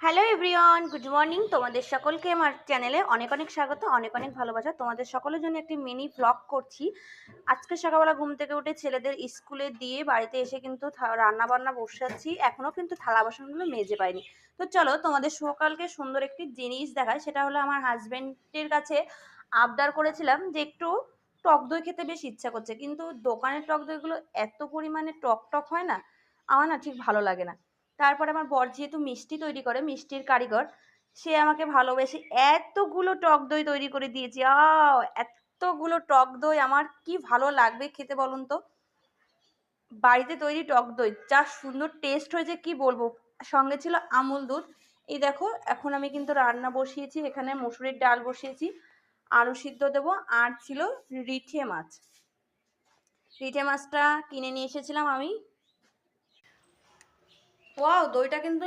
Hello everyone, good morning. তোমাদের সকলকে আমার চ্যানেলে অনেক অনেক স্বাগত, অনেক অনেক ভালোবাসা। তোমাদের সকলের জন্য একটি মিনি ব্লগ করছি। আজকে সকালবেলা ঘুম থেকে উঠে ছেলেদের স্কুলে দিয়ে বাড়িতে এসে কিন্তু রান্না বান্না বসাচ্ছি। এখনও কিন্তু থালা বাসনগুলো মেজে পাইনি। তো চলো তোমাদের সকালকে সুন্দর একটি জিনিস দেখায়। সেটা হলো আমার হাজবেন্ডের কাছে আবদার করেছিলাম যে একটু টক দই খেতে বেশ ইচ্ছা করছে, কিন্তু দোকানের টক দইগুলো এত পরিমাণে টক টক হয় না, আমার না ঠিক ভালো লাগে না। তারপরে আমার বর যেহেতু মিষ্টি তৈরি করে, মিষ্টির কারিগর, সে আমাকে ভালোবেসে এতগুলো টক দই তৈরি করে দিয়েছে। এতগুলো টক দই আমার কি ভালো লাগবে খেতে বলুন তো। বাড়িতে তৈরি টক দই যা সুন্দর টেস্ট হয়েছে কি বলবো। সঙ্গে ছিল আমুল দুধ। এই দেখো, এখন আমি কিন্তু রান্না বসিয়েছি, এখানে মসুরির ডাল বসিয়েছি, আলু সিদ্ধ দেবো, আর ছিল রিঠে মাছ। রিঠে মাছটা কিনে নিয়ে এসেছিলাম আমি। ওয়াও, দইটা কিন্তু